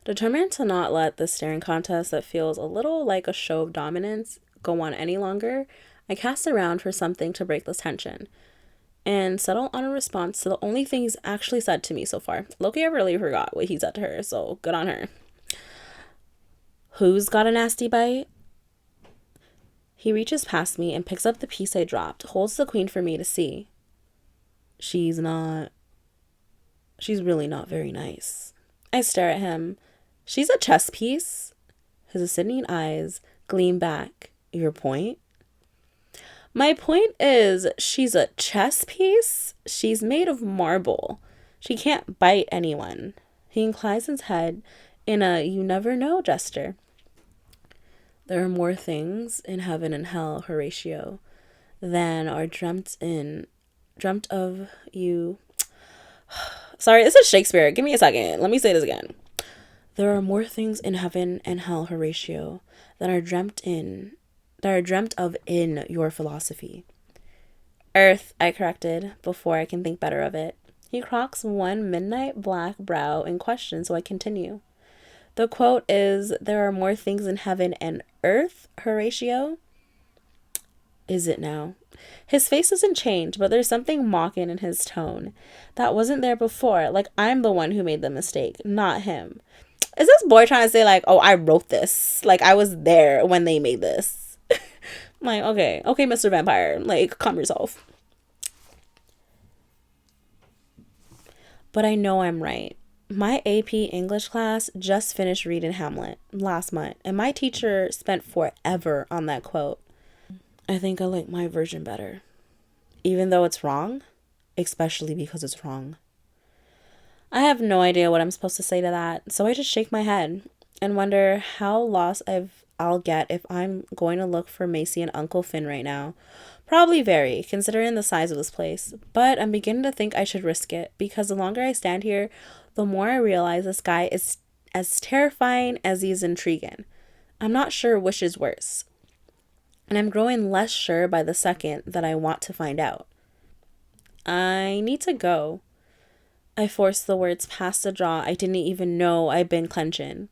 Determined to not let the staring contest that feels a little like a show of dominance go on any longer, I cast around for something to break this tension and settle on a response to the only thing he's actually said to me so far. Loki, I really forgot what he said to her, so good on her. Who's got a nasty bite? He reaches past me and picks up the piece I dropped, holds the queen for me to see. She's really not very nice. I stare at him. She's a chess piece. His ascending eyes gleam back. Your point? My point is, she's a chess piece. She's made of marble. She can't bite anyone. He inclines his head in a you never know gesture. There are more things in heaven and hell, Horatio, than are dreamt of you. Sorry, this is Shakespeare. Give me a second. Let me say this again. There are more things in heaven and hell, Horatio, that are dreamt of in your philosophy. Earth, I corrected, before I can think better of it. He crocks one midnight black brow in question, so I continue. The quote is, there are more things in heaven and earth, Horatio? Is it now? His face doesn't change, but there's something mocking in his tone that wasn't there before. Like I'm the one who made the mistake, not him. Is this boy trying to say like, oh, I wrote this? Like I was there when they made this. I'm like, okay, Mr. Vampire, like calm yourself. But I know I'm right. My AP English class just finished reading Hamlet last month, and my teacher spent forever on that quote. I think I like my version better. Even though it's wrong, especially because it's wrong. I have no idea what I'm supposed to say to that, so I just shake my head and wonder how lost I'll get if I'm going to look for Macy and Uncle Finn right now. Probably very, considering the size of this place, but I'm beginning to think I should risk it, because the longer I stand here, the more I realize this guy is as terrifying as he's intriguing. I'm not sure which is worse, and I'm growing less sure by the second that I want to find out. I need to go. I forced the words past the jaw I didn't even know I'd been clenching.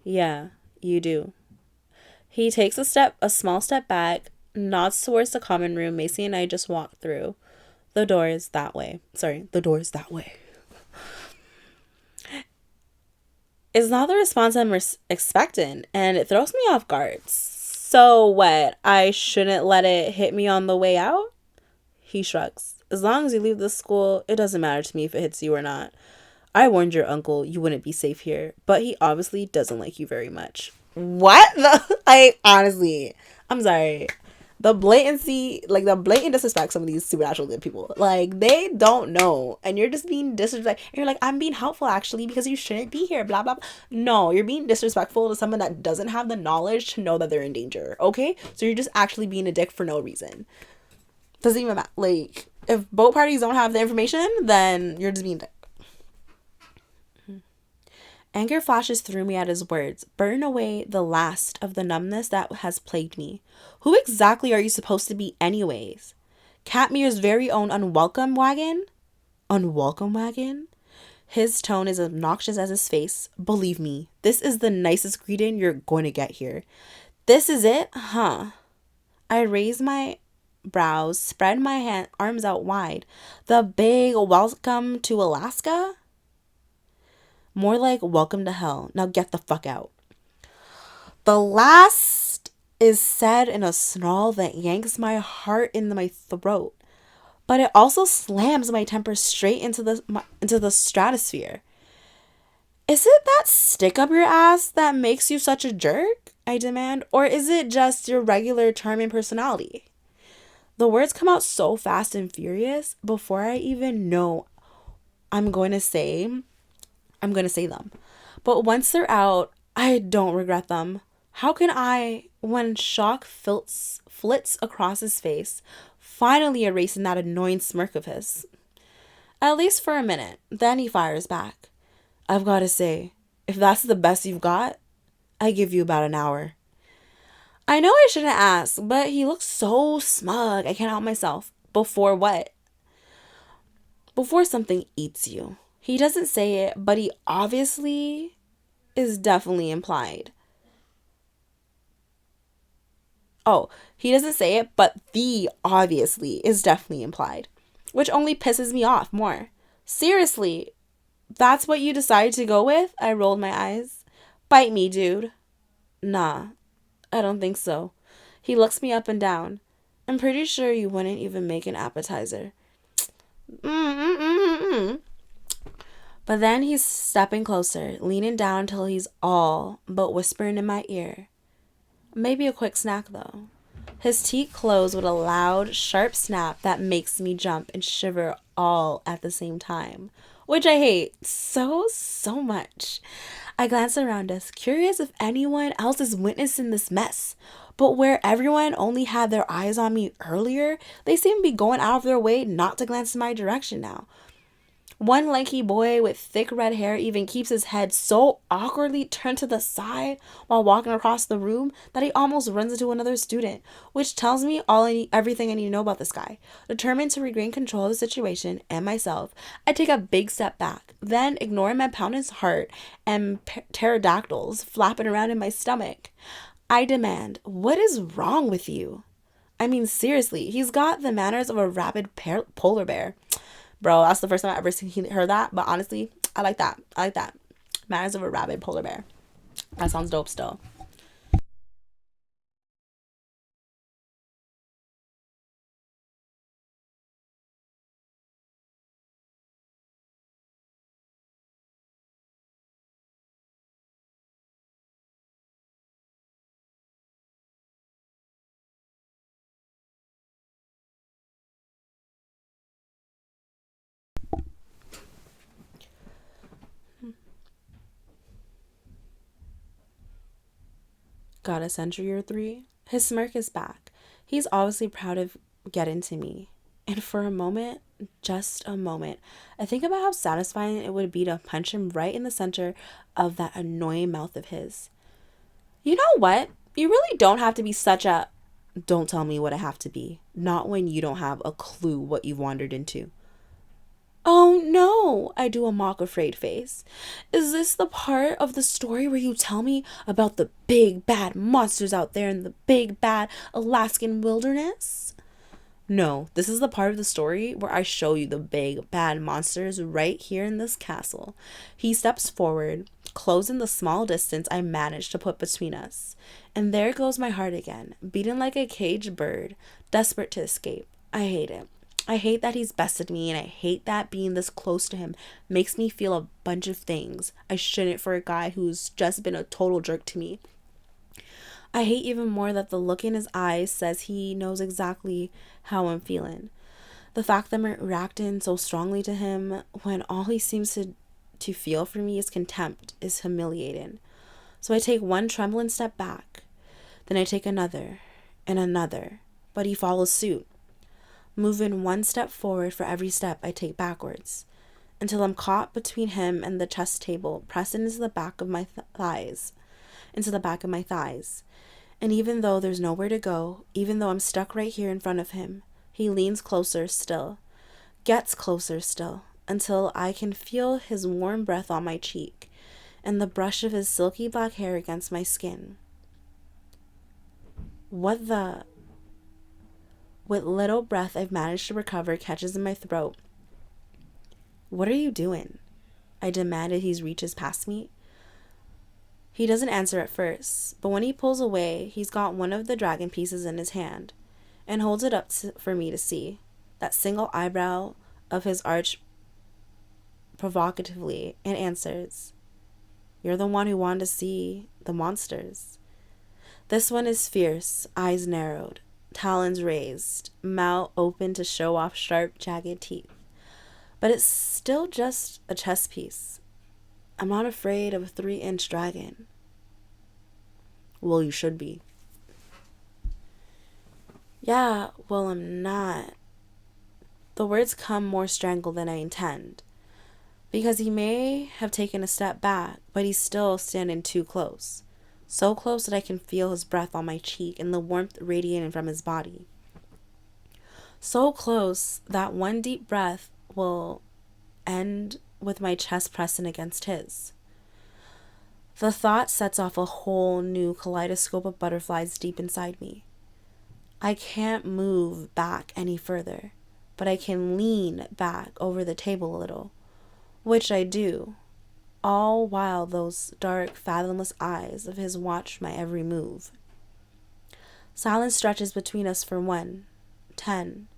Yeah, you do. He takes a small step back, nods towards the common room Macy and I just walked through. The door is that way. It's not the response I'm expecting, and it throws me off guard. So what? I shouldn't let it hit me on the way out? He shrugs. As long as you leave this school, it doesn't matter to me if it hits you or not. I warned your uncle you wouldn't be safe here, but he obviously doesn't like you very much. What? Honestly, I'm sorry. The blatant disrespect some of these supernatural good people. Like, they don't know. And you're just being disrespectful. And you're like, I'm being helpful actually because you shouldn't be here, blah, blah, blah. No, you're being disrespectful to someone that doesn't have the knowledge to know that they're in danger, okay? So you're just actually being a dick for no reason. Doesn't even matter. Like, if both parties don't have the information, then you're just being a dick. Anger flashes through me at his words, burn away the last of the numbness that has plagued me. Who exactly are you supposed to be anyways? Katmir's very own unwelcome wagon? Unwelcome wagon? His tone is obnoxious as his face. Believe me, this is the nicest greeting you're going to get here. This is it? Huh. I raise my brows, spread my arms out wide. The big welcome to Alaska? More like welcome to hell. Now get the fuck out. The last is said in a snarl that yanks my heart into my throat, but it also slams my temper straight into the stratosphere. Is it that stick up your ass that makes you such a jerk? I demand, or is it just your regular charming personality? The words come out so fast and furious before I even know I'm going to say them. But once they're out, I don't regret them. How can I, when shock flits across his face, finally erasing that annoying smirk of his? At least for a minute. Then he fires back. I've got to say, if that's the best you've got, I give you about an hour. I know I shouldn't ask, but he looks so smug. I can't help myself. Before what? Before something eats you. He doesn't say it, but he obviously is definitely implied. Oh, he doesn't say it, but the obviously is definitely implied, which only pisses me off more. Seriously, that's what you decided to go with? I rolled my eyes. Bite me, dude. Nah, I don't think so. He looks me up and down. I'm pretty sure you wouldn't even make an appetizer. Mm-mm-mm-mm. But then he's stepping closer, leaning down until he's all but whispering in my ear. Maybe a quick snack, though. His teeth close with a loud, sharp snap that makes me jump and shiver all at the same time, which I hate so much. I glance around us, curious if anyone else is witnessing this mess. But where everyone only had their eyes on me earlier, they seem to be going out of their way not to glance in my direction now. One lanky boy with thick red hair even keeps his head so awkwardly turned to the side while walking across the room that he almost runs into another student, which tells me everything I need to know about this guy. Determined to regain control of the situation and myself, I take a big step back, then ignoring my pounding heart and pterodactyls flapping around in my stomach. I demand, what is wrong with you? I mean, seriously, he's got the manners of a rabid polar bear. Bro, that's the first time I ever heard that. But honestly, I like that. I like that. Manners of a rabid polar bear. That sounds dope still. Got a century or three? His smirk is back. He's obviously proud of getting to me. And for a moment, just a moment, I think about how satisfying it would be to punch him right in the center of that annoying mouth of his. You know what? You really don't have to be such a. Don't tell me what I have to be. Not when you don't have a clue what you've wandered into. Oh no, I do a mock afraid face. Is this the part of the story where you tell me about the big bad monsters out there in the big bad Alaskan wilderness? No, this is the part of the story where I show you the big bad monsters right here in this castle. He steps forward, closing the small distance I managed to put between us. And there goes my heart again, beating like a caged bird, desperate to escape. I hate it. I hate that he's bested me, and I hate that being this close to him makes me feel a bunch of things I shouldn't for a guy who's just been a total jerk to me. I hate even more that the look in his eyes says he knows exactly how I'm feeling. The fact that I'm reacting so strongly to him when all he seems to feel for me is contempt is humiliating. So I take one trembling step back, then I take another and another, but he follows suit, moving one step forward for every step I take backwards, until I'm caught between him and the chess table, pressed into the back of my thighs, into the back of my thighs. And even though there's nowhere to go, even though I'm stuck right here in front of him, he leans closer still, gets closer still, until I can feel his warm breath on my cheek and the brush of his silky black hair against my skin. What the? With little breath I've managed to recover catches in my throat. What are you doing? I demanded. He reaches past me. He doesn't answer at first, but when he pulls away, he's got one of the dragon pieces in his hand and holds it up for me to see. That single eyebrow of his arched provocatively and answers, "You're the one who wanted to see the monsters." This one is fierce, eyes narrowed, talons raised, mouth open to show off sharp, jagged teeth. But it's still just a chess piece. I'm not afraid of a 3-inch dragon. Well, you should be. Yeah, well, I'm not. The words come more strangled than I intend. Because he may have taken a step back, but he's still standing too close. So close that I can feel his breath on my cheek and the warmth radiating from his body. So close that one deep breath will end with my chest pressing against his. The thought sets off a whole new kaleidoscope of butterflies deep inside me. I can't move back any further, but I can lean back over the table a little, which I do, all while those dark, fathomless eyes of his watch my every move. Silence stretches between us for 1, 10,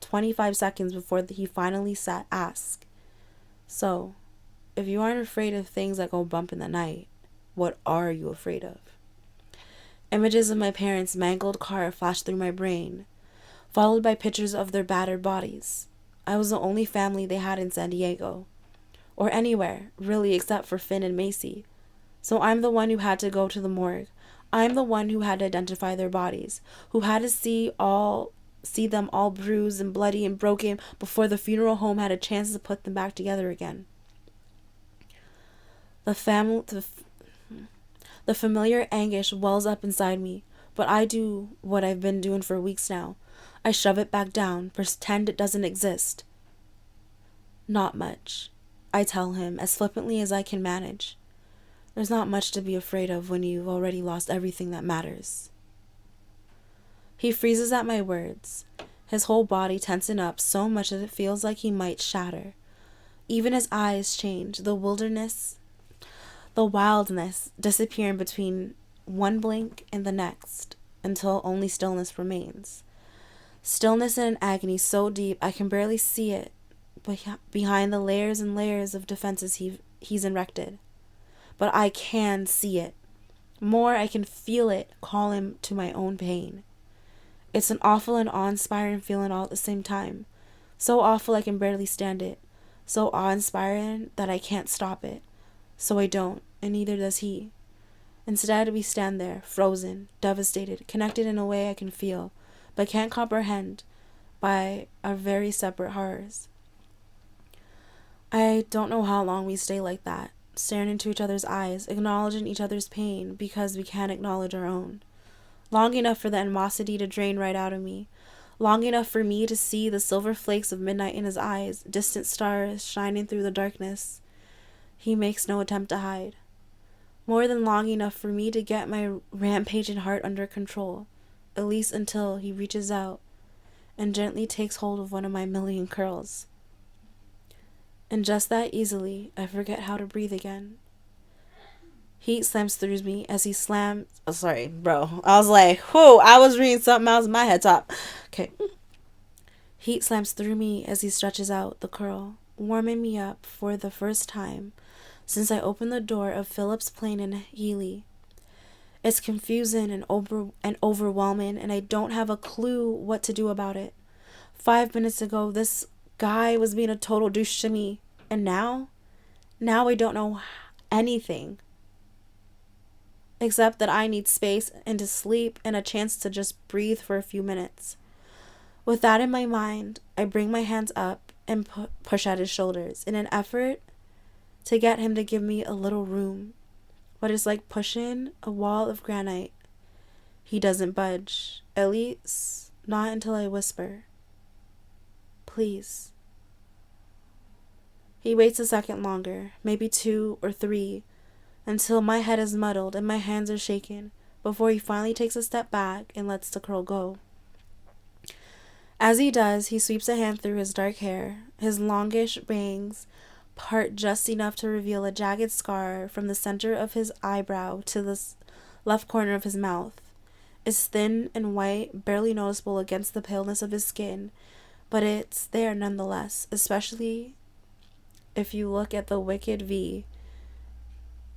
25 seconds before he finally asks, "So, if you aren't afraid of things that go bump in the night, what are you afraid of?" Images of my parents' mangled car flashed through my brain, followed by pictures of their battered bodies. I was the only family they had in San Diego, or anywhere, really, except for Finn and Macy. So I'm the one who had to go to the morgue. I'm the one who had to identify their bodies, who had to see them all bruised and bloody and broken before the funeral home had a chance to put them back together again. The familiar anguish wells up inside me, but I do what I've been doing for weeks now. I shove it back down, pretend it doesn't exist. "Not much," I tell him as flippantly as I can manage. "There's not much to be afraid of when you've already lost everything that matters." He freezes at my words, his whole body tensing up so much that it feels like he might shatter. Even his eyes change, the wildness disappearing between one blink and the next, until only stillness remains. Stillness and an agony so deep I can barely see it behind the layers and layers of defenses he's erected. But I can see it. More, I can feel it calling to my own pain. It's an awful and awe-inspiring feeling all at the same time. So awful I can barely stand it. So awe-inspiring that I can't stop it. So I don't, and neither does he. Instead, we stand there, frozen, devastated, connected in a way I can feel, but can't comprehend, by our very separate horrors. I don't know how long we stay like that, staring into each other's eyes, acknowledging each other's pain because we can't acknowledge our own. Long enough for the animosity to drain right out of me. Long enough for me to see the silver flakes of midnight in his eyes, distant stars shining through the darkness he makes no attempt to hide. More than long enough for me to get my rampaging heart under control, at least until he reaches out and gently takes hold of one of my million curls. And just that easily, I forget how to breathe again. Heat slams through me as he slams... Oh, sorry, bro. I was like, whew, I was reading something else in my head top. Okay. Heat slams through me as he stretches out the curl, warming me up for the first time since I opened the door of Philip's plane in Healy. It's confusing and overwhelming, and I don't have a clue what to do about it. 5 minutes ago, this guy was being a total douche to me, and now I don't know anything. Except that I need space and to sleep and a chance to just breathe for a few minutes. With that in my mind, I bring my hands up and push at his shoulders in an effort to get him to give me a little room. But it's like pushing a wall of granite. He doesn't budge, at least not until I whisper, "Please." He waits a second longer, maybe 2 or 3, until my head is muddled and my hands are shaking, before he finally takes a step back and lets the curl go. As he does, he sweeps a hand through his dark hair, his longish bangs part just enough to reveal a jagged scar from the center of his eyebrow to the left corner of his mouth. It's thin and white, barely noticeable against the paleness of his skin, but it's there nonetheless, especially if you look at the wicked V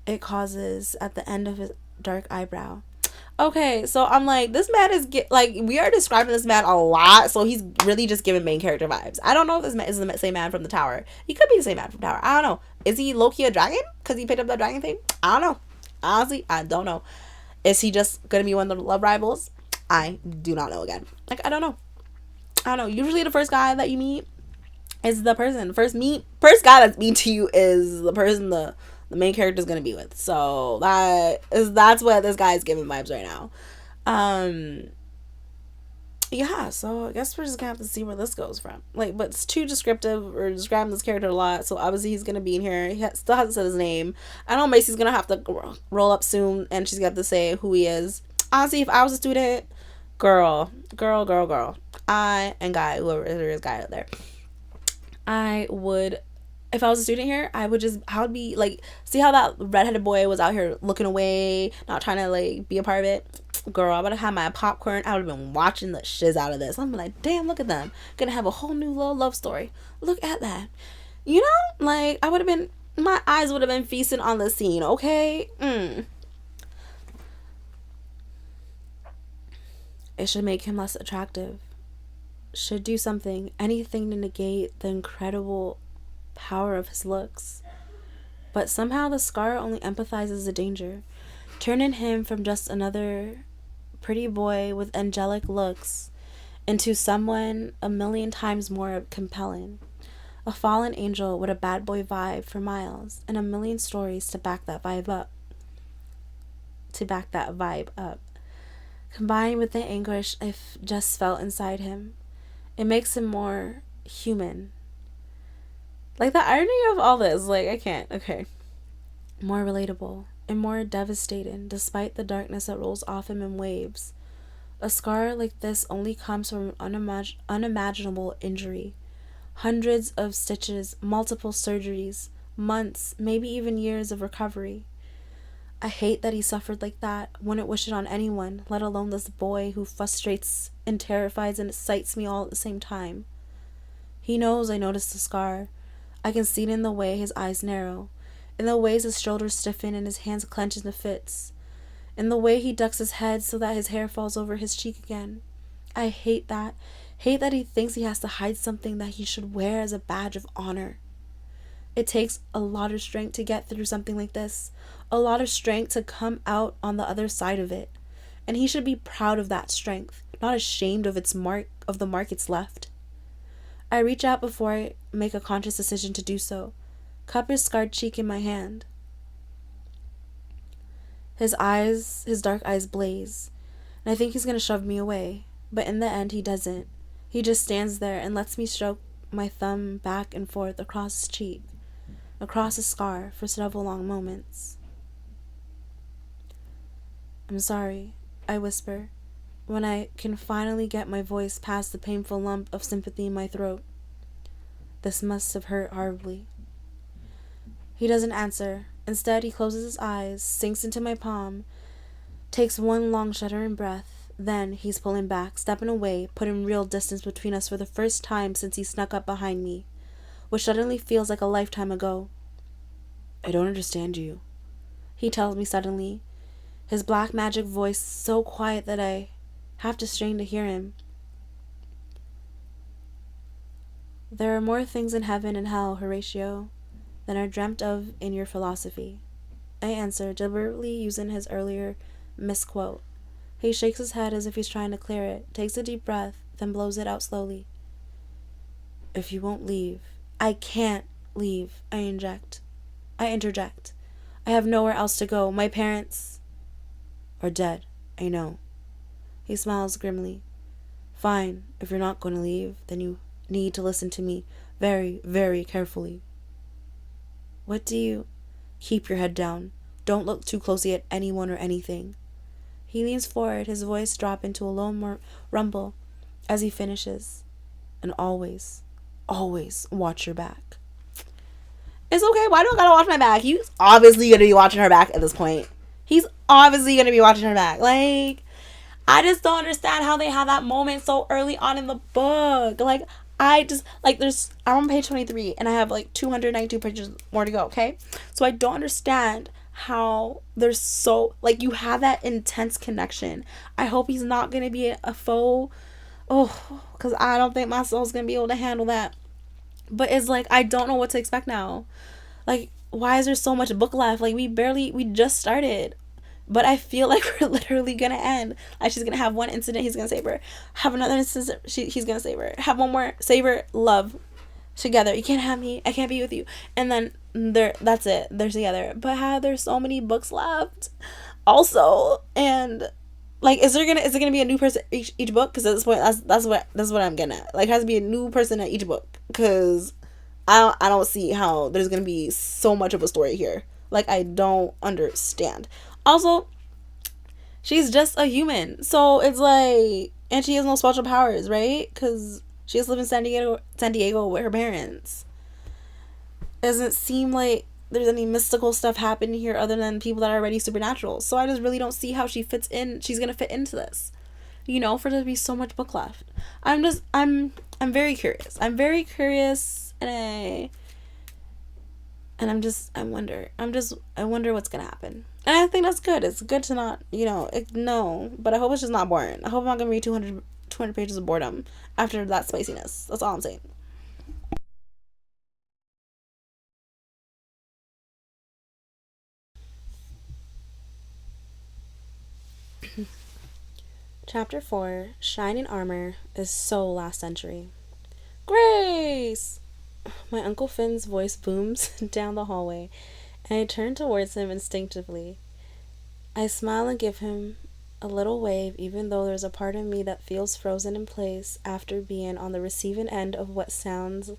it causes at the end of his dark eyebrow. Okay, so I'm like, this man is we are describing this man a lot, so he's really just giving main character vibes. I don't know if this man is the same man from the tower. He could be the same man from Tower. I don't know. Is he low-key a dragon because he picked up that dragon thing? I don't know. Honestly, I don't know. Is he just gonna be one of the love rivals? I do not know. Again, I don't know. Usually the first guy that you meet is the person. First guy that's mean to you is the person the main character is gonna be with. So that's what this guy is giving vibes right now. Yeah, so I guess we're just gonna have to see where this goes from. Like, but it's too descriptive or describing this character a lot, so obviously he's gonna be in here. Still hasn't said his name. I know Macy's gonna have to roll up soon, and she's got to say who he is. Honestly, if I was a student, girl, I and guy, whoever there is, guy out there, I would. If I was a student here, I would be like, see how that redheaded boy was out here looking away, not trying to like be a part of it. Girl, I would have had my popcorn. I would have been watching the shiz out of this. I'm like, damn, look at them. Gonna have a whole new little love story. Look at that. You know, like I would have been. My eyes would have been feasting on the scene. Okay. It should make him less attractive. Should do something, anything to negate the incredible power of his looks. But somehow the scar only empathizes the danger, turning him from just another pretty boy with angelic looks into someone a million times more compelling. A fallen angel with a bad boy vibe for miles, and a million stories to back that vibe up. Combined with the anguish I just felt inside him, it makes him more human. Like, the irony of all this, like, I can't. Okay. More relatable and more devastating despite the darkness that rolls off him in waves. A scar like this only comes from unimaginable injury. Hundreds of stitches, multiple surgeries, months, maybe even years of recovery. I hate that he suffered like that. Wouldn't wish it on anyone, let alone this boy who frustrates and terrifies and excites me all at the same time. He knows I noticed the scar. I can see it in the way his eyes narrow, in the ways his shoulders stiffen and his hands clench in the fits, in the way he ducks his head so that his hair falls over his cheek again. I hate that. Hate that he thinks he has to hide something that he should wear as a badge of honor. It takes a lot of strength to get through something like this, a lot of strength to come out on the other side of it, and he should be proud of that strength, not ashamed of the mark it's left. I reach out before I make a conscious decision to do so, cup his scarred cheek in my hand. His dark eyes blaze, and I think he's going to shove me away, but in the end he doesn't. He just stands there and lets me stroke my thumb back and forth across his cheek, across his scar for several long moments. I'm sorry, I whisper, when I can finally get my voice past the painful lump of sympathy in my throat. This must have hurt horribly. He doesn't answer. Instead, he closes his eyes, sinks into my palm, takes one long shuddering breath. Then he's pulling back, stepping away, putting real distance between us for the first time since he snuck up behind me, which suddenly feels like a lifetime ago. I don't understand you, he tells me suddenly, his black magic voice so quiet that I have to strain to hear him. There are more things in heaven and hell, Horatio, than are dreamt of in your philosophy, I answer, deliberately using his earlier misquote. He shakes his head as if he's trying to clear it, takes a deep breath, then blows it out slowly. If you won't leave. I can't leave, I interject. I have nowhere else to go. My parents are dead, I know. He smiles grimly. Fine, if you're not going to leave, then you need to listen to me very, very carefully. What do you... Keep your head down. Don't look too closely at anyone or anything. He leans forward, his voice drop into a low rumble as he finishes. And always, always watch your back. It's okay, why do I gotta watch my back? He's obviously gonna be watching her back at this point. He's obviously gonna be watching her back. Like, I just don't understand how they have that moment so early on in the book. Like, I'm on page 23 and I have like 292 pages more to go, okay? So I don't understand how there's so, like, you have that intense connection. I hope he's not going to be a foe. Oh, because I don't think my soul's going to be able to handle that. But it's like, I don't know what to expect now. Like, why is there so much book left? Like, we just started. But I feel like we're literally going to end. Like, she's going to have one incident, he's going to save her. Have another incident, he's going to save her. Have one more, save her, love. Together. You can't have me. I can't be with you. And then that's it. They're together. But there's so many books left. Also, and Like, is it gonna be a new person each book? Because at this point, that's what I'm getting at. Like, it has to be a new person at each book. Because I don't see how there's gonna be so much of a story here. Like, I don't understand. Also, she's just a human, so it's like, and she has no special powers, right? Because she just lives in San Diego with her parents. Doesn't seem like there's any mystical stuff happening here other than people that are already supernatural. So I just really don't see how she fits in. She's gonna fit into this, for there to be so much book left. I'm very curious. I'm very curious, and I wonder what's gonna happen. And I think that's good. It's good to not, no, but I hope it's just not boring. I hope I'm not gonna read 200 pages of boredom after that spiciness. That's all I'm saying. Chapter 4, Shining Armor, is so last century. Grace! My Uncle Finn's voice booms down the hallway, and I turn towards him instinctively. I smile and give him a little wave, even though there's a part of me that feels frozen in place after being on the receiving end of what sounds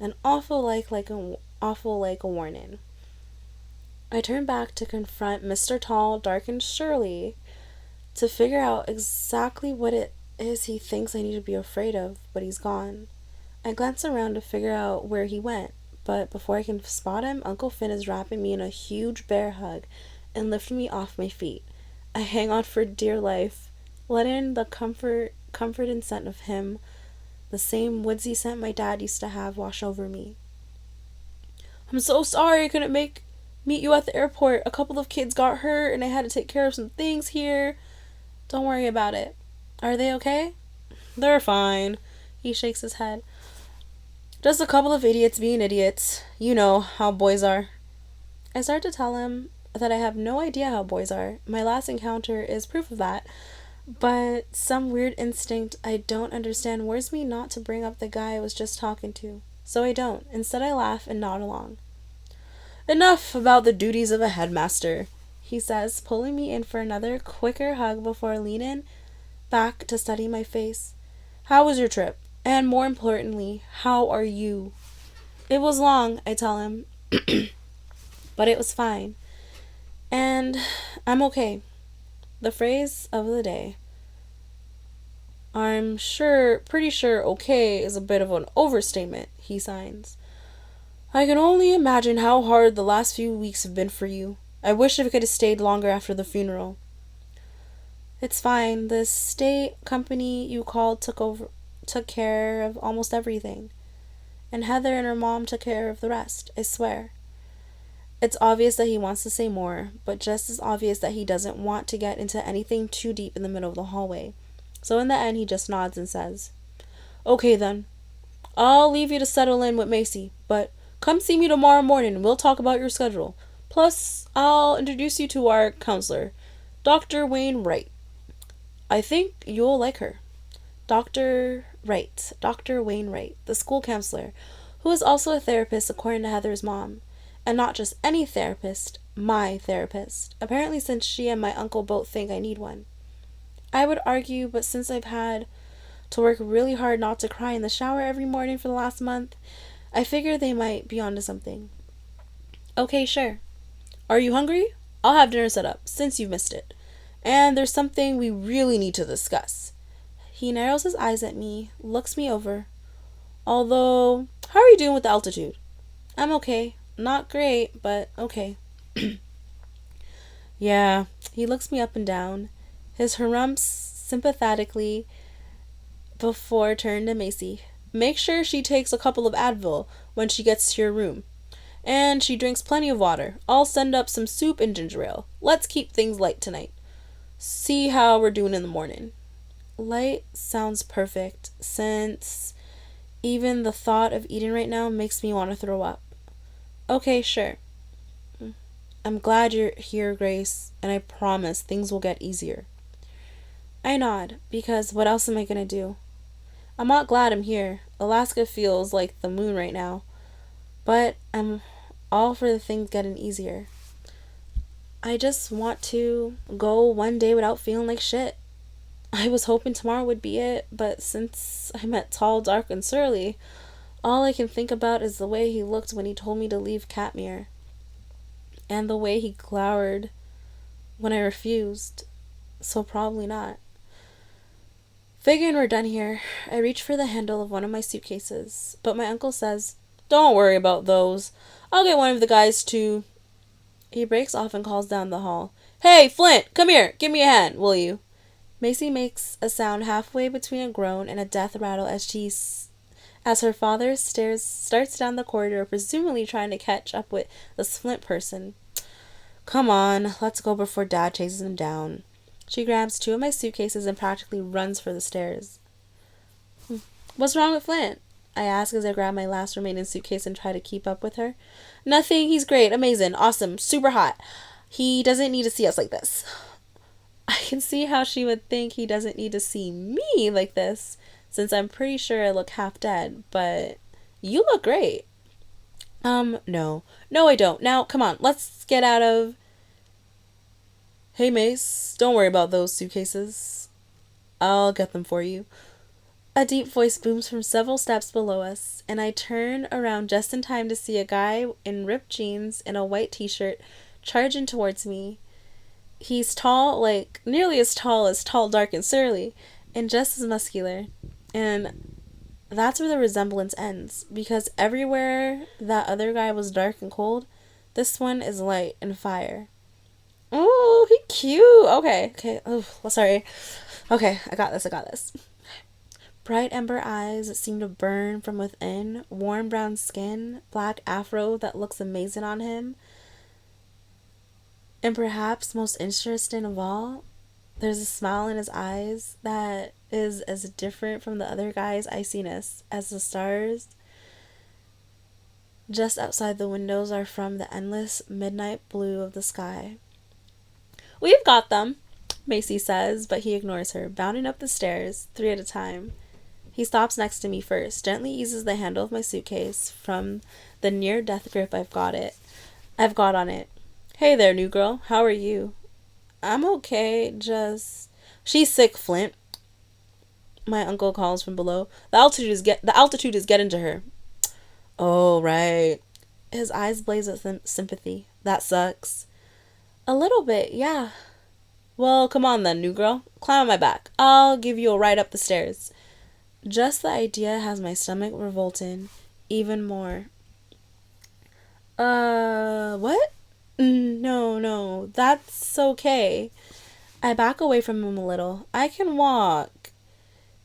an awful like a warning. I turn back to confront Mr. Tall, dark and surly, to figure out exactly what it is he thinks I need to be afraid of, but he's gone. I glance around to figure out where he went, but before I can spot him, Uncle Finn is wrapping me in a huge bear hug and lifting me off my feet. I hang on for dear life, letting the comfort and scent of him, the same woodsy scent my dad used to have, wash over me. I'm so sorry I couldn't meet you at the airport. A couple of kids got hurt and I had to take care of some things here. Don't worry about it. Are they okay? They're fine. He shakes his head. Just a couple of idiots being idiots. You know how boys are. I start to tell him that I have no idea how boys are. My last encounter is proof of that. But some weird instinct I don't understand warns me not to bring up the guy I was just talking to. So I don't. Instead, I laugh and nod along. Enough about the duties of a headmaster, he says, pulling me in for another quicker hug before leaning back to study my face. How was your trip? And more importantly, how are you? It was long, I tell him, but it was fine. And I'm okay. The phrase of the day. Pretty sure okay is a bit of an overstatement, he signs. I can only imagine how hard the last few weeks have been for you. I wish I could have stayed longer after the funeral. It's fine. The state company you called took care of almost everything. And Heather and her mom took care of the rest, I swear. It's obvious that he wants to say more, but just as obvious that he doesn't want to get into anything too deep in the middle of the hallway. So in the end, he just nods and says, Okay then. I'll leave you to settle in with Macy, but come see me tomorrow morning and we'll talk about your schedule. Plus, I'll introduce you to our counselor, Dr. Wayne Wright. I think you'll like her. Dr. Wayne Wright, the school counselor, who is also a therapist according to Heather's mom. And not just any therapist, my therapist. Apparently since she and my uncle both think I need one. I would argue, but since I've had to work really hard not to cry in the shower every morning for the last month, I figure they might be onto something. Okay, sure. Are you hungry? I'll have dinner set up, since you've missed it. And there's something we really need to discuss. He narrows his eyes at me, looks me over. Although, how are you doing with the altitude? I'm okay. Not great, but okay. Yeah, he looks me up and down, his harumphs sympathetically before turning to Macy. Make sure she takes a couple of Advil when she gets to your room. And she drinks plenty of water. I'll send up some soup and ginger ale. Let's keep things light tonight. See how we're doing in the morning. Light sounds perfect, since even the thought of eating right now makes me want to throw up. Okay, sure. I'm glad you're here, Grace, and I promise things will get easier. I nod, because what else am I gonna do? I'm not glad I'm here. Alaska feels like the moon right now, but I'm all for the things getting easier. I just want to go one day without feeling like shit. I was hoping tomorrow would be it, but since I met Tall, Dark, and Surly, all I can think about is the way he looked when he told me to leave Katmere. And the way he glowered when I refused. So probably not. Figuring we're done here, I reach for the handle of one of my suitcases, but my uncle says, "Don't worry about those. I'll get one of the guys to..." He breaks off and calls down the hall. "Hey, Flint, come here. Give me a hand, will you?" Macy makes a sound halfway between a groan and a death rattle as her father starts down the corridor, presumably trying to catch up with this Flint person. "Come on, let's go before Dad chases him down." She grabs two of my suitcases and practically runs for the stairs. "What's wrong with Flint?" I ask as I grab my last remaining suitcase and try to keep up with her. "Nothing. He's great, amazing, awesome, super hot. He doesn't need to see us like this." I can see how she would think he doesn't need to see me like this, since I'm pretty sure I look half dead, but you look great. No. No, I don't. Now, come on, let's get out of... "Hey, Mace, don't worry about those suitcases. I'll get them for you." A deep voice booms from several steps below us, and I turn around just in time to see a guy in ripped jeans and a white t-shirt charging towards me. He's tall, like nearly as tall, dark, and surly, and just as muscular. And that's where the resemblance ends, because everywhere that other guy was dark and cold, this one is light and fire. Oh, he cute. Okay. Oh, sorry. Okay, I got this. Bright ember eyes that seem to burn from within, warm brown skin, black afro that looks amazing on him. And perhaps most interesting of all, there's a smile in his eyes that is as different from the other guy's iciness as the stars just outside the windows are from the endless midnight blue of the sky. "We've got them," Macy says, but he ignores her, bounding up the stairs, 3 at a time. He stops next to me first, gently eases the handle of my suitcase from the near-death grip I've got on it. "Hey there, new girl. How are you?" "I'm okay, just..." "She's sick, Flint," my uncle calls from below. The altitude is getting to her." "Oh, right." His eyes blaze with sympathy. "That sucks." "A little bit, yeah." "Well, come on then, new girl. Climb on my back. I'll give you a ride up the stairs." Just the idea has my stomach revolting even more. What? No, that's okay." I back away from him a little. "I can walk."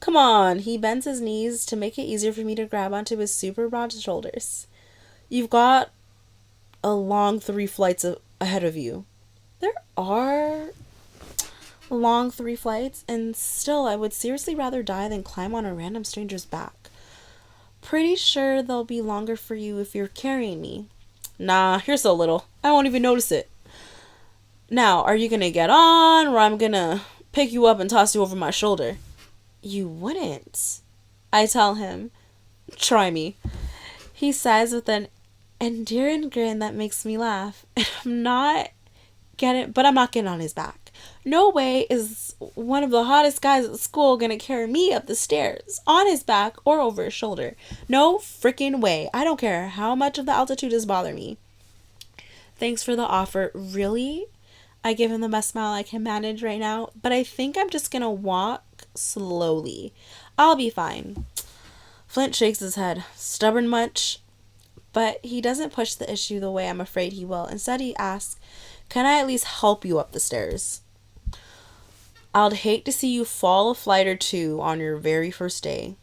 "Come on." He bends his knees to make it easier for me to grab onto his super broad shoulders. "You've got a long 3 flights ahead of you." There are long 3 flights, and still I would seriously rather die than climb on a random stranger's back. "Pretty sure they'll be longer for you if you're carrying me." "Nah, you're so little. I won't even notice it." "Now, are you gonna get on, or I'm gonna pick you up and toss you over my shoulder?" "You wouldn't." I tell him. "Try me." He says with an endearing grin that makes me laugh. And I'm not getting on his back. No way is one of the hottest guys at school gonna carry me up the stairs, on his back or over his shoulder. No freaking way. I don't care how much of the altitude is bothering me. "Thanks for the offer." "Really?" I give him the best smile I can manage right now, but I think I'm just gonna walk slowly. I'll be fine. Flint shakes his head. "Stubborn much?" But he doesn't push the issue the way I'm afraid he will. Instead, he asks, "Can I at least help you up the stairs?" "I'd hate to see you fall a flight or 2 on your very first day."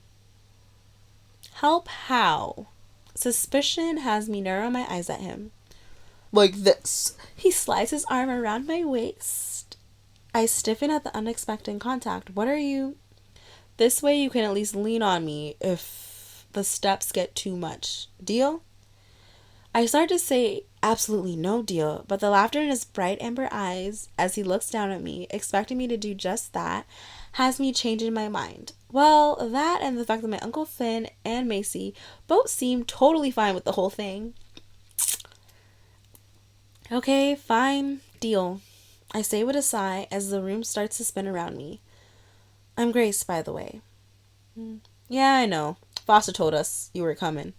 "Help how?" Suspicion has me narrow my eyes at him. "Like this." He slides his arm around my waist. I stiffen at the unexpected contact. "What are you..." "This way you can at least lean on me if the steps get too much. Deal?" I start to say absolutely no deal, but the laughter in his bright amber eyes as he looks down at me, expecting me to do just that, has me changing my mind. Well, that and the fact that my Uncle Finn and Macy both seem totally fine with the whole thing. "Okay, fine. deal, I say with a sigh as the room starts to spin around me. I'm Grace, by the way. Yeah, I know. Foster told us you were coming.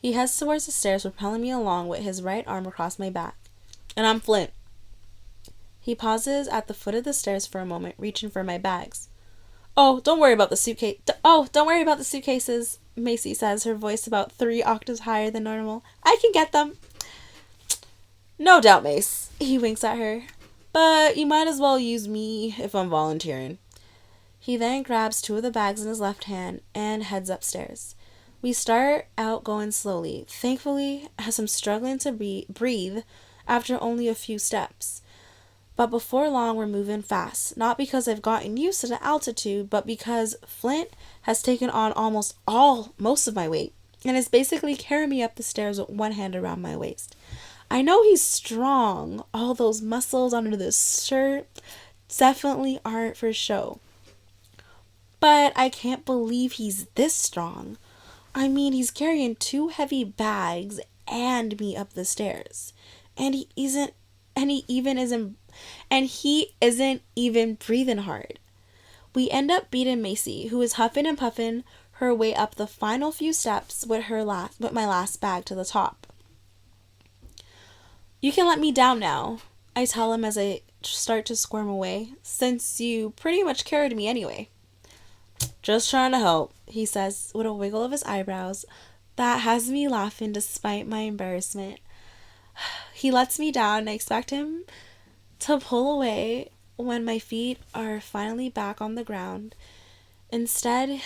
He heads towards the stairs, propelling me along with his right arm across my back. And I'm Flint. He pauses at the foot of the stairs for a moment, reaching for my bags. Don't worry about the suitcases, Macy says, her voice about 3 octaves higher than normal. I can get them. No doubt, Mace. He winks at her. But you might as well use me if I'm volunteering. He then grabs 2 of the bags in his left hand and heads upstairs. We start out going slowly, thankfully, as I'm struggling to breathe after only a few steps. But before long, we're moving fast. Not because I've gotten used to the altitude, but because Flint has taken on most of my weight and is basically carrying me up the stairs with one hand around my waist. I know he's strong. All those muscles under this shirt definitely aren't for show. But I can't believe he's this strong. I mean, he's carrying 2 heavy bags and me up the stairs. And he isn't even breathing hard. We end up beating Macy, who is huffing and puffing her way up the final few steps with my last bag to the top. You can let me down now, I tell him as I start to squirm away, since you pretty much carried me anyway. Just trying to help, he says with a wiggle of his eyebrows that has me laughing despite my embarrassment. He lets me down and I expect him to pull away when my feet are finally back on the ground. Instead,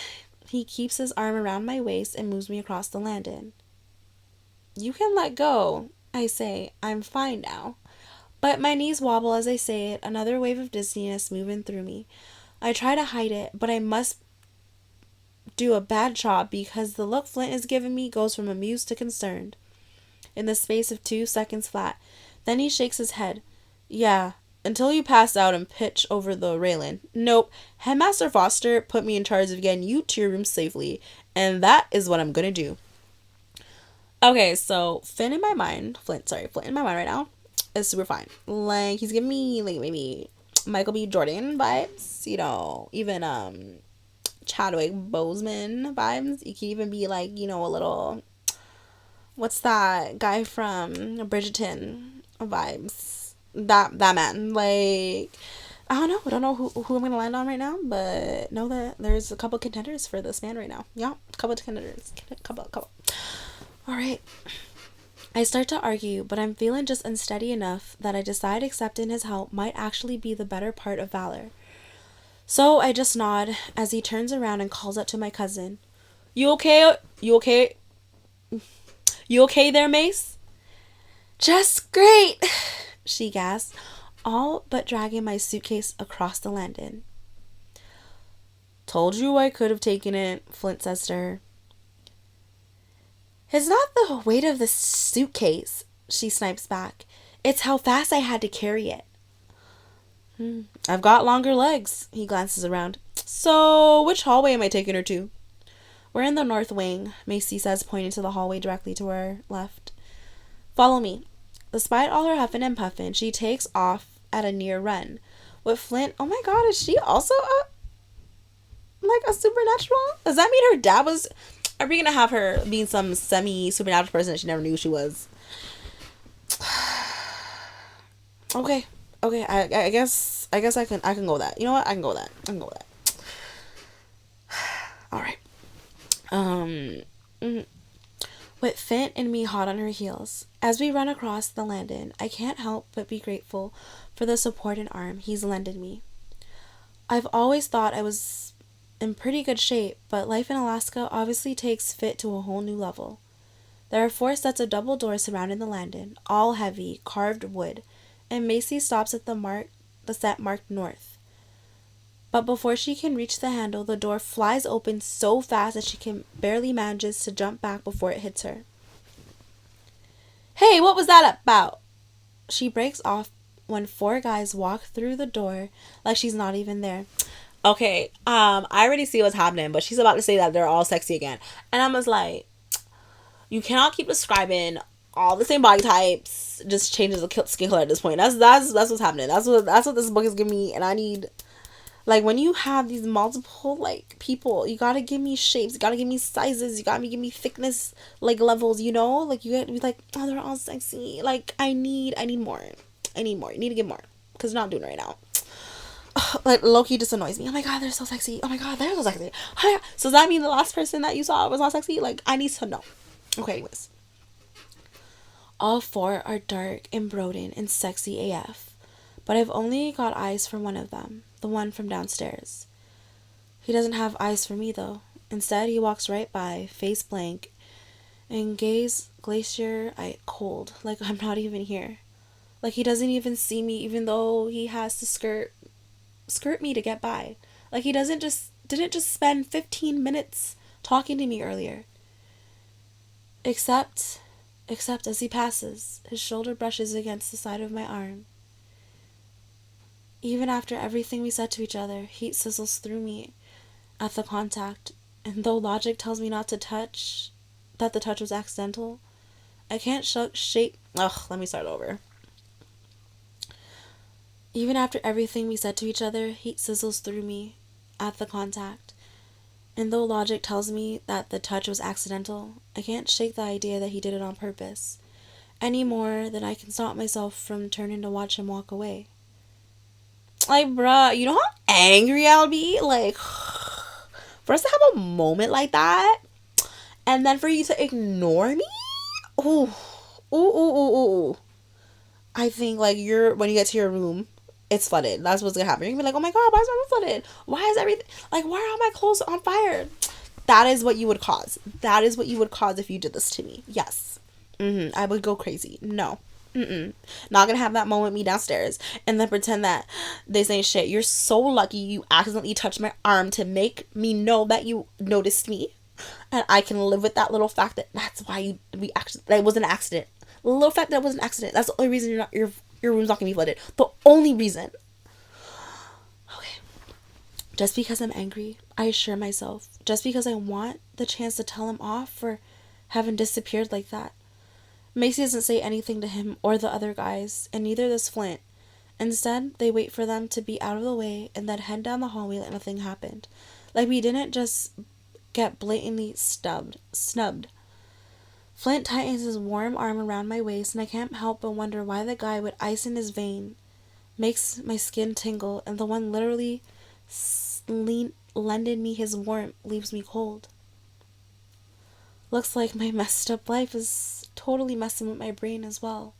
he keeps his arm around my waist and moves me across the landing. You can let go, I say. I'm fine now. But my knees wobble as I say it, another wave of dizziness moving through me. I try to hide it, but I must do a bad job because the look Flint is giving me goes from amused to concerned in the space of 2 seconds flat. Then he shakes his head. Yeah, until you pass out and pitch over the railing. Nope, Headmaster Foster put me in charge of getting you to your room safely, and that is what I'm gonna do. Okay, so Flint in my mind right now is super fine. Like, he's giving me, like, maybe Michael B. Jordan vibes, even, Chadwick Boseman vibes. You can even be, like, a little, what's that guy from Bridgerton vibes? That man, like, I don't know who I'm gonna land on right now, but know that there's a couple contenders for this man right now. Yeah, couple contenders, couple. All right. I start to argue, but I'm feeling just unsteady enough that I decide accepting his help might actually be the better part of valor. So I just nod as he turns around and calls out to my cousin. You okay? You okay there, Mace? Just great, she gasps, all but dragging my suitcase across the landing. Told you I could have taken it, Flint says to her. It's not the weight of the suitcase, she snipes back. It's how fast I had to carry it. I've got longer legs, he glances around. So, which hallway am I taking her to? We're in the north wing, Macy says, pointing to the hallway directly to her left. Follow me. Despite all her huffing and puffing, she takes off at a near run. With Flint, oh my god, is she also a supernatural? Does that mean her dad was... Are we gonna have her being some semi-supernatural person that she never knew she was? Okay. I guess I can go with that. You know what? I can go with that. All right. With Finn and me hot on her heels, as we run across the landing, I can't help but be grateful for the support and arm he's lended me. I've always thought I was in pretty good shape, but life in Alaska obviously takes fit to a whole new level. There are 4 sets of double doors surrounding the landing, all heavy, carved wood, and Macy stops at the set marked north. But before she can reach the handle, the door flies open so fast that she can barely manages to jump back before it hits her. Hey, what was that about? She breaks off when 4 guys walk through the door like she's not even there. Okay, I already see what's happening, but she's about to say that they're all sexy again. And I was like, you cannot keep describing all the same body types, just changes the skin color at this point. That's what's happening. That's what this book is giving me, and I need, like, when you have these multiple, like, people, you gotta give me shapes, you gotta give me sizes, you gotta give me thickness, like, levels, you know? Like, you gotta be like, oh, they're all sexy. Like, I need more. I need more. You need to get more. Because you're not doing it right now. Like, Loki just annoys me. Oh my god, they're so sexy. Oh my god, they're so sexy. Oh, yeah. So does that mean the last person that you saw was not sexy? Like, I need to know. Okay, anyways. All four are dark and brooding and sexy AF. But I've only got eyes for one of them. The one from downstairs. He doesn't have eyes for me, though. Instead, he walks right by, face blank, and gaze glacier cold, like I'm not even here. Like he doesn't even see me, even though he has to skirt me to get by. Like he didn't just spend 15 minutes talking to me earlier. Except as he passes, his shoulder brushes against the side of my arm. Even after everything we said to each other, heat sizzles through me at the contact, and though logic tells me not to touch, that the touch was accidental, I can't shake. Ugh, let me start over. Even after everything we said to each other, heat sizzles through me at the contact, and though logic tells me that the touch was accidental, I can't shake the idea that he did it on purpose, any more than I can stop myself from turning to watch him walk away. Like, bruh, you know how angry I'll be? Like, for us to have a moment like that, and then for you to ignore me? Ooh. Ooh, ooh, ooh, ooh. I think, like, when you get to your room, it's flooded. That's what's gonna happen. You're gonna be like, oh my god, why is my room flooded? Why is everything, like, why are all my clothes on fire? That is what you would cause. That is what you would cause if you did this to me. Yes. I would go crazy. No. Not gonna have that moment me downstairs and then pretend that this ain't shit. You're so lucky you accidentally touched my arm to make me know that you noticed me, and I can live with that little fact that that's why that it was an accident. The little fact that it was an accident. That's the only reason your room's not gonna be flooded. The only reason. Okay. Just because I'm angry, I assure myself. Just because I want the chance to tell him off for having disappeared like that. Macy doesn't say anything to him or the other guys, and neither does Flint. Instead, they wait for them to be out of the way and then head down the hallway like nothing happened. Like we didn't just get blatantly snubbed. Flint tightens his warm arm around my waist, and I can't help but wonder why the guy with ice in his vein makes my skin tingle, and the one literally lending me his warmth leaves me cold. Looks like my messed up life is totally messing with my brain as well.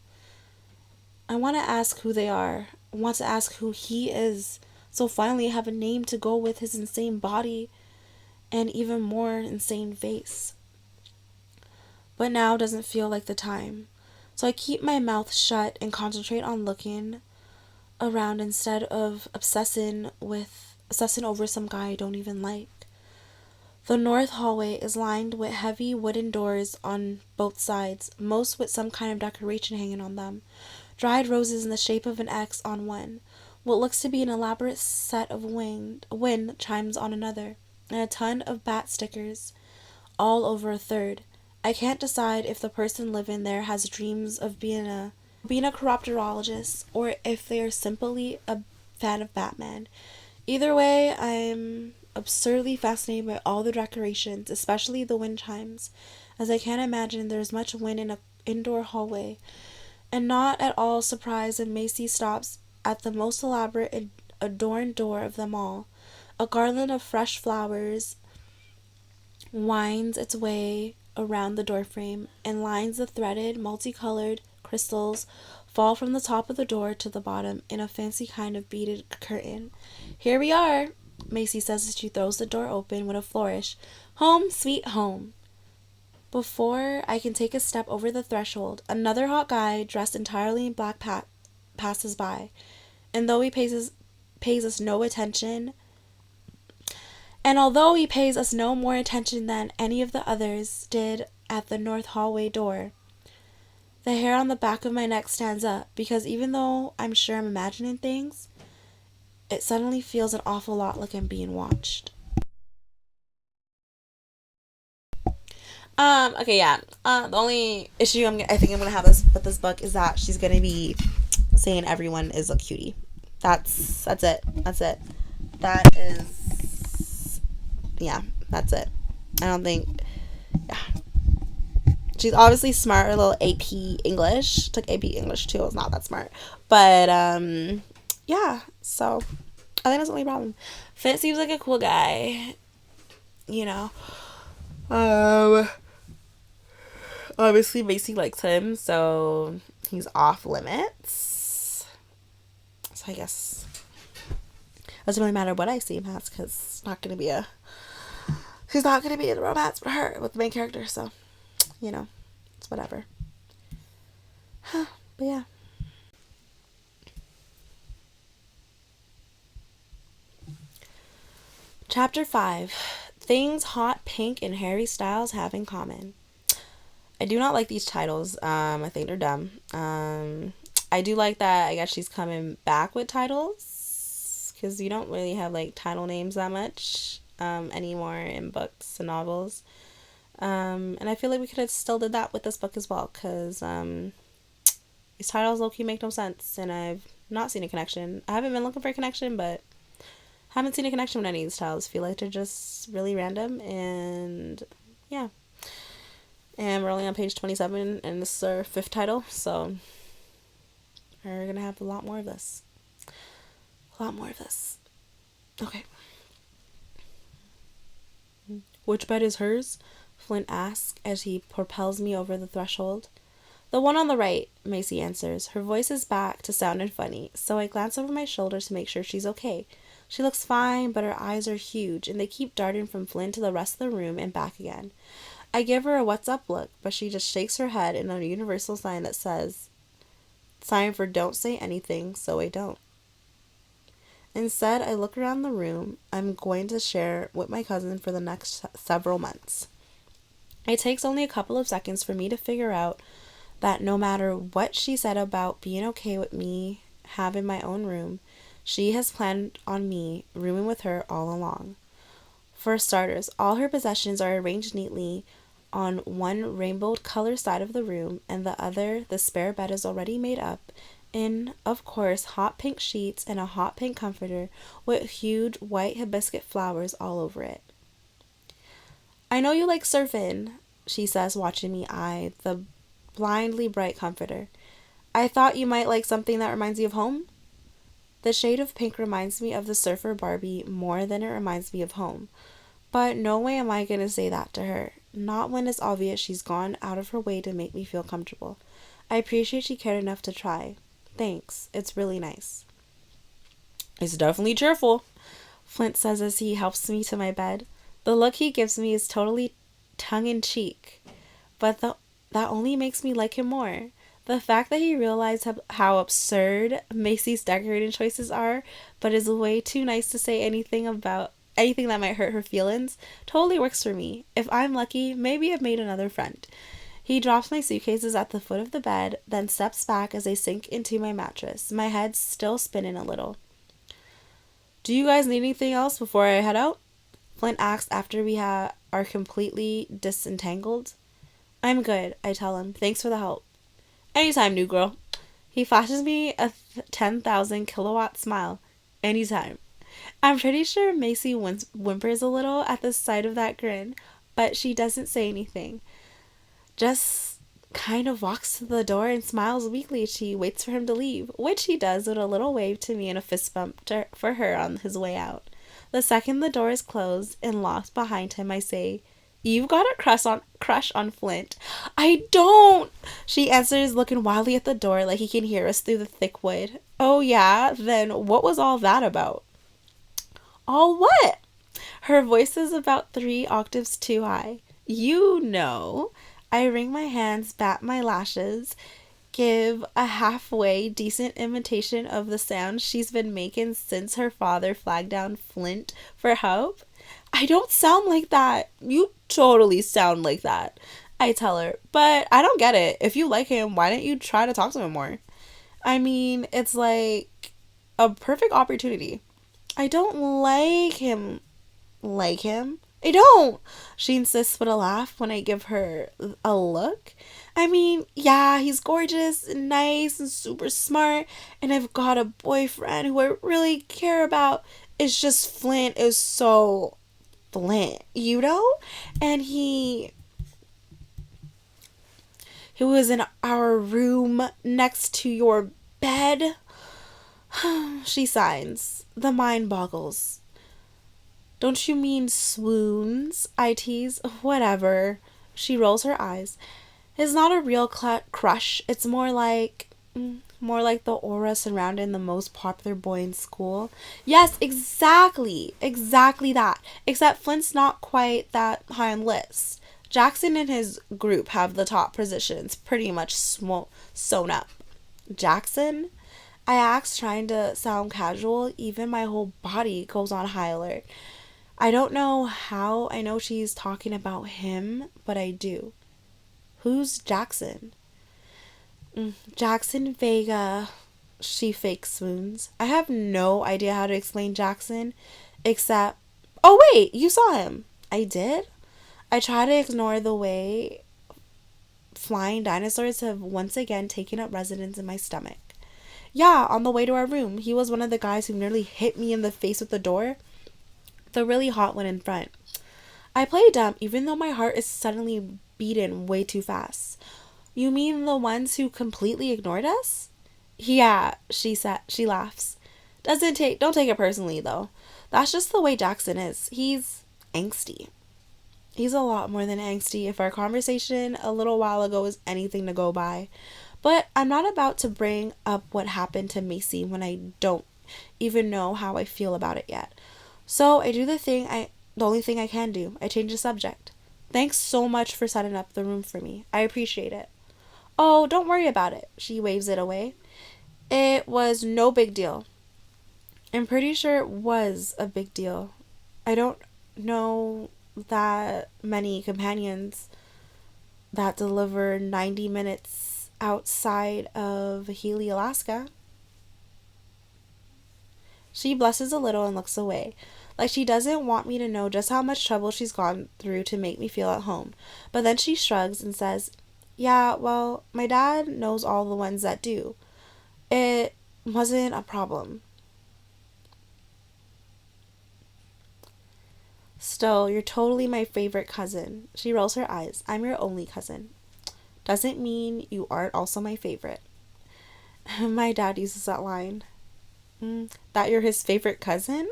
I want to ask who they are. I want to ask who he is. So finally I have a name to go with his insane body and even more insane face. But now doesn't feel like the time. So I keep my mouth shut and concentrate on looking around instead of obsessing over some guy I don't even like. The north hallway is lined with heavy wooden doors on both sides, most with some kind of decoration hanging on them. Dried roses in the shape of an X on one, what looks to be an elaborate set of wind chimes on another, and a ton of bat stickers all over a third. I can't decide if the person living there has dreams of being a chiropterologist or if they are simply a fan of Batman. Either way, I'm absurdly fascinated by all the decorations, especially the wind chimes, as I can't imagine there's much wind in an indoor hallway, and not at all surprised when Macy stops at the most elaborate and adorned door of them all. A garland of fresh flowers winds its way around the doorframe, and lines of threaded, multicolored crystals fall from the top of the door to the bottom in a fancy kind of beaded curtain. Here we are, Macy says as she throws the door open with a flourish. Home, sweet home. Before I can take a step over the threshold, another hot guy dressed entirely in black passes by, and though he pays us no attention, and although he pays us no more attention than any of the others did at the north hallway door, the hair on the back of my neck stands up, because even though I'm sure I'm imagining things, it suddenly feels an awful lot like I'm being watched. Okay, yeah. The only issue I think I'm gonna have this with this book is that she's gonna be saying everyone is a cutie. That's it. That's it. That is, yeah. That's it. I don't think. Yeah. She's obviously smart. A little AP English. Took AP English too. It's not that smart, but yeah. So I think that's the only problem. Finn seems like a cool guy. You know. Um. Obviously, Macy likes him, so he's off limits. So I guess it doesn't really matter what I see him as, because it's not going to be he's not going to be in a romance with her, with the main character, so, you know, it's whatever. But yeah. Chapter 5. Things Hot Pink and Harry Styles have in common. I do not like these titles. I think they're dumb. I do like that I guess she's coming back with titles, because you don't really have like title names that much anymore in books and novels. And I feel like we could have still did that with this book as well, because these titles low-key make no sense, and I've not seen a connection. I haven't been looking for a connection, but haven't seen a connection with any of these titles. I feel like they're just really random, and yeah. And we're only on page 27, and this is our 5th title, so we're gonna have a lot more of this. A lot more of this. Okay. Which bed is hers? Flint asks as he propels me over the threshold. The one on the right, Macy answers. Her voice is back to sounding funny, so I glance over my shoulder to make sure she's okay. She looks fine, but her eyes are huge, and they keep darting from Flint to the rest of the room and back again. I give her a what's up look, but she just shakes her head in a universal sign that says, sign for don't say anything, so I don't. Instead, I look around the room I'm going to share with my cousin for the next several months. It takes only a couple of seconds for me to figure out that no matter what she said about being okay with me having my own room, she has planned on me rooming with her all along. For starters, all her possessions are arranged neatly on one rainbow color side of the room, and the other, the spare bed, is already made up in, of course, hot pink sheets and a hot pink comforter with huge white hibiscus flowers all over it. I know you like surfing, she says, watching me eye the blindly bright comforter. I thought you might like something that reminds you of home? The shade of pink reminds me of the surfer Barbie more than it reminds me of home. But no way am I going to say that to her. Not when it's obvious she's gone out of her way to make me feel comfortable. I appreciate she cared enough to try. Thanks. It's really nice. It's definitely cheerful, Flint says as he helps me to my bed. The look he gives me is totally tongue-in-cheek. But that only makes me like him more. The fact that he realized how absurd Macy's decorating choices are, but is way too nice to say anything that might hurt her feelings, totally works for me. If I'm lucky, maybe I've made another friend. He drops my suitcases at the foot of the bed, then steps back as I sink into my mattress, my head still spinning a little. Do you guys need anything else before I head out? Flint asks after we are completely disentangled. I'm good, I tell him. Thanks for the help. Anytime, new girl. He flashes me a 10,000 kilowatt smile. Anytime. I'm pretty sure Macy whimpers a little at the sight of that grin, but she doesn't say anything. Just kind of walks to the door and smiles weakly as she waits for him to leave, which he does with a little wave to me and a fist bump for her on his way out. The second the door is closed and locked behind him, I say, You've got a crush on Flint. I don't, she answers, looking wildly at the door like he can hear us through the thick wood. Oh yeah? Then what was all that about? All what? Her voice is about 3 octaves too high. You know. I wring my hands, bat my lashes, give a halfway decent imitation of the sound she's been making since her father flagged down Flint for help. I don't sound like that. You totally sound like that, I tell her. But I don't get it. If you like him, why don't you try to talk to him more? I mean, it's like a perfect opportunity. I don't like him. Like him? I don't, she insists with a laugh when I give her a look. I mean, yeah, he's gorgeous and nice and super smart, and I've got a boyfriend who I really care about. It's just Flint is so Flint, you know? And he was in our room next to your bed. She signs. The mind boggles. Don't you mean swoons? I tease. Whatever. She rolls her eyes. It's not a real crush. It's more like the aura surrounding the most popular boy in school. Yes, exactly. Exactly that. Except Flint's not quite that high on the list. Jackson and his group have the top positions pretty much sewn up. Jackson? I ask, trying to sound casual. Even my whole body goes on high alert. I don't know how I know she's talking about him, but I do. Who's Jackson? Jackson Vega. She fake swoons. I have no idea how to explain Jackson, except. Oh, wait, you saw him. I did? I try to ignore the way flying dinosaurs have once again taken up residence in my stomach. Yeah, on the way to our room, he was one of the guys who nearly hit me in the face with the door. The really hot one in front. I play dumb even though my heart is suddenly beating way too fast. You mean the ones who completely ignored us? Yeah, she laughs. Don't take it personally though. That's just the way Jackson is. He's angsty. He's a lot more than angsty if our conversation a little while ago is anything to go by. But I'm not about to bring up what happened to Macy when I don't even know how I feel about it yet. So I do the only thing I can do. I change the subject. Thanks so much for setting up the room for me. I appreciate it. Oh, don't worry about it. She waves it away. It was no big deal. I'm pretty sure it was a big deal. I don't know that many companions that deliver 90 minutes outside of Healy, Alaska. She blushes a little and looks away, like she doesn't want me to know just how much trouble she's gone through to make me feel at home. But then she shrugs and says, yeah, well, my dad knows all the ones that do. It wasn't a problem. Still, you're totally my favorite cousin. She rolls her eyes. I'm your only cousin. Doesn't mean you aren't also my favorite. My dad uses that line. That you're his favorite cousin?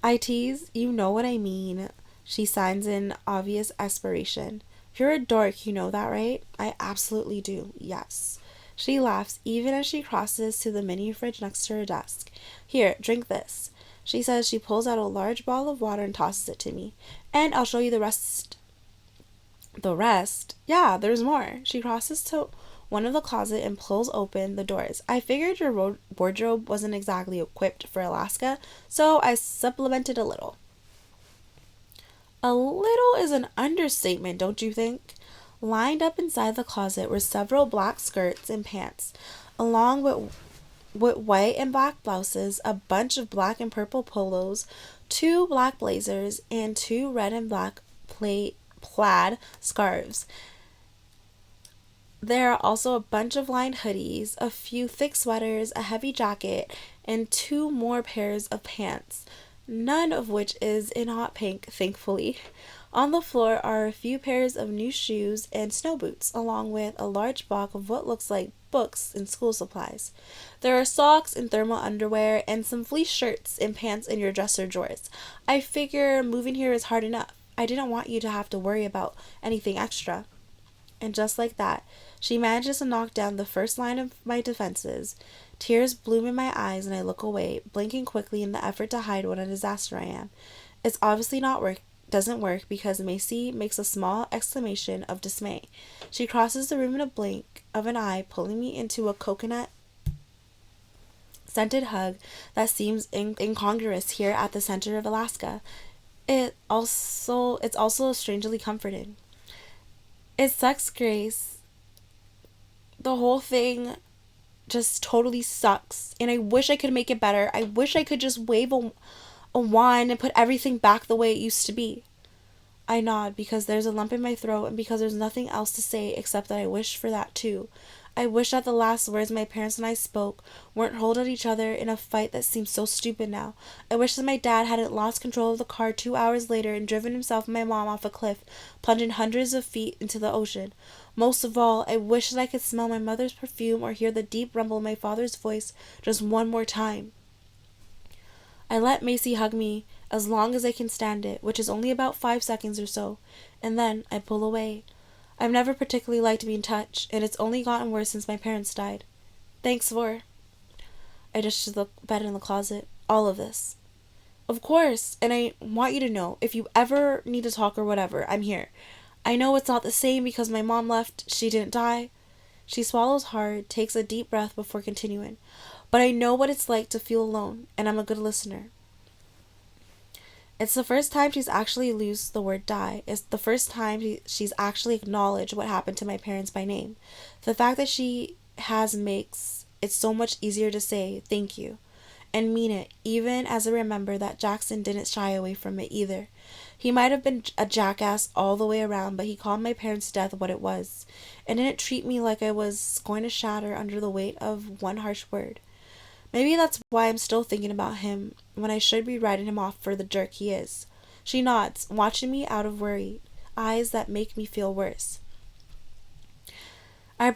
I tease. You know what I mean. She signs in obvious aspiration. You're a dork, you know that, right? I absolutely do, yes. She laughs even as she crosses to the mini fridge next to her desk. Here, drink this. She says. She pulls out a large bottle of water and tosses it to me. And I'll show you the rest. The rest? Yeah, there's more. She crosses to one of the closet and pulls open the doors. I figured your wardrobe wasn't exactly equipped for Alaska, so I supplemented a little. A little is an understatement, don't you think? Lined up inside the closet were several black skirts and pants, along with white and black blouses, a bunch of black and purple polos, 2 black blazers, and 2 red and black plaid scarves. There are also a bunch of lined hoodies, a few thick sweaters, a heavy jacket, and 2 more pairs of pants, none of which is in hot pink, thankfully. On the floor are a few pairs of new shoes and snow boots, along with a large box of what looks like books and school supplies. There are socks and thermal underwear and some fleece shirts and pants in your dresser drawers. I figure moving here is hard enough. I didn't want you to have to worry about anything extra. And just like that, she manages to knock down the first line of my defenses. Tears bloom in my eyes and I look away, blinking quickly in the effort to hide what a disaster I am. It's obviously doesn't work because Macy makes a small exclamation of dismay. She crosses the room in a blink of an eye, pulling me into a coconut scented hug that seems incongruous here at the center of Alaska. It's also strangely comforting. It sucks, Grace. The whole thing just totally sucks, and I wish I could make it better. I wish I could just wave a wand and put everything back the way it used to be. I nod because there's a lump in my throat and because there's nothing else to say except that I wish for that too. I wish that the last words my parents and I spoke weren't hurled at each other in a fight that seems so stupid now. I wish that my dad hadn't lost control of the car 2 hours later and driven himself and my mom off a cliff, plunging hundreds of feet into the ocean. Most of all, I wish that I could smell my mother's perfume or hear the deep rumble of my father's voice just one more time. I let Macy hug me as long as I can stand it, which is only about 5 seconds or so, and then I pull away. I've never particularly liked being touched, and it's only gotten worse since my parents died. Thanks for... I just the bed in the closet. All of this. Of course, and I want you to know, if you ever need to talk or whatever, I'm here. I know it's not the same because my mom left. She didn't die. She swallows hard, takes a deep breath before continuing. But I know what it's like to feel alone, and I'm a good listener. It's the first time she's actually used the word die. It's the first time she's actually acknowledged what happened to my parents by name. The fact that she has makes it so much easier to say thank you and mean it, even as I remember that Jackson didn't shy away from it either. He might have been a jackass all the way around, but he called my parents' death what it was, and didn't treat me like I was going to shatter under the weight of one harsh word. Maybe that's why I'm still thinking about him when I should be writing him off for the jerk he is. She nods, watching me out of worried eyes that make me feel worse. I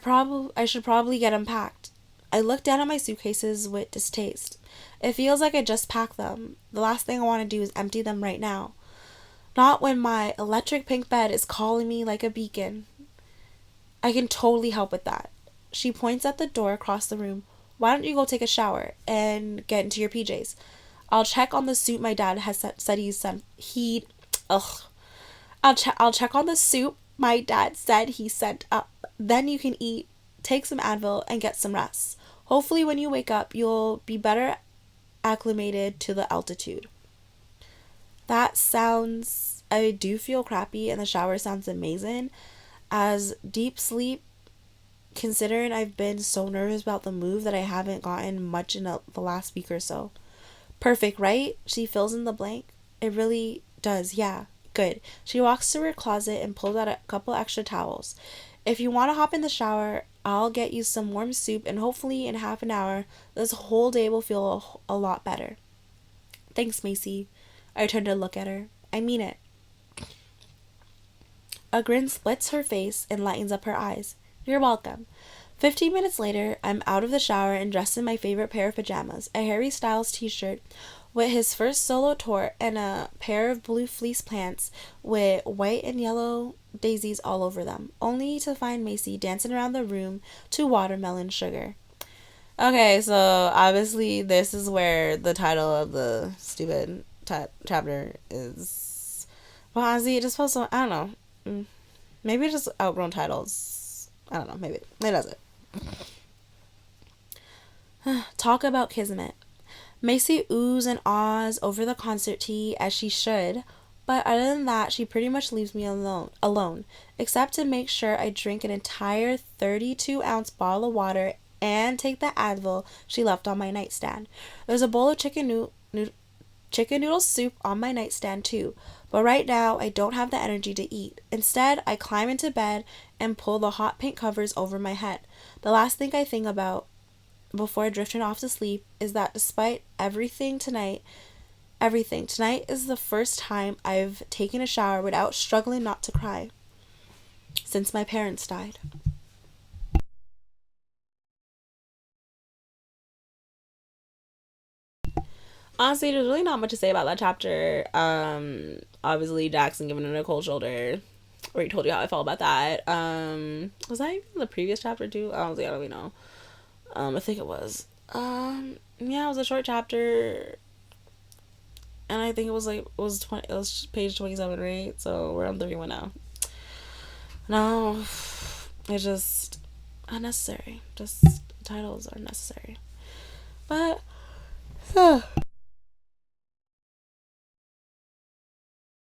should probably get unpacked. I look down at my suitcases with distaste. It feels like I just packed them. The last thing I want to do is empty them right now. Not when my electric pink bed is calling me like a beacon. I can totally help with that. She points at the door across the room. Why don't you go take a shower and get into your PJs? I'll check on the suit my dad has said he sent. I'll check on the suit my dad said he sent up. Then you can eat, take some Advil, and get some rest. Hopefully when you wake up, you'll be better acclimated to the altitude. That sounds... I do feel crappy, and the shower sounds amazing. As deep sleep, considering I've been so nervous about the move that I haven't gotten much in the last week or so. Perfect, right? She fills in the blank. It really does, yeah. Good. She walks to her closet and pulls out a couple extra towels. If you want to hop in the shower, I'll get you some warm soup, and hopefully in half an hour, this whole day will feel a lot better. Thanks, Macy. I turn to look at her. I mean it. A grin splits her face and lightens up her eyes. You're welcome. 15 minutes later, I'm out of the shower and dressed in my favorite pair of pajamas, a Harry Styles t-shirt with his first solo tour and a pair of blue fleece pants with white and yellow daisies all over them, only to find Macy dancing around the room to Watermelon Sugar. Okay, so obviously this is where the title of the stupid chapter is. Well, honestly, it just feels so, I don't know. Maybe it's just outgrown titles. I don't know, maybe. It does it. Talk about kismet. Macy oohs and ahs over the concert tea as she should, but other than that, she pretty much leaves me alone, except to make sure I drink an entire 32-ounce bottle of water and take the Advil she left on my nightstand. There's a bowl of chicken noodle soup on my nightstand too, but right now I don't have the energy to eat. Instead, I climb into bed and pull the hot pink covers over my head. The last thing I think about before drifting off to sleep is that despite everything tonight is the first time I've taken a shower without struggling not to cry since my parents died. Honestly, there's really not much to say about that chapter. Obviously Jackson giving it a cold shoulder. Already told you how I felt about that. Was that even the previous chapter too? I don't really know. I think it was. Yeah, it was a short chapter, and I think it was page 27, right? So we're on 31 now. No, it's just unnecessary. Just titles are necessary, but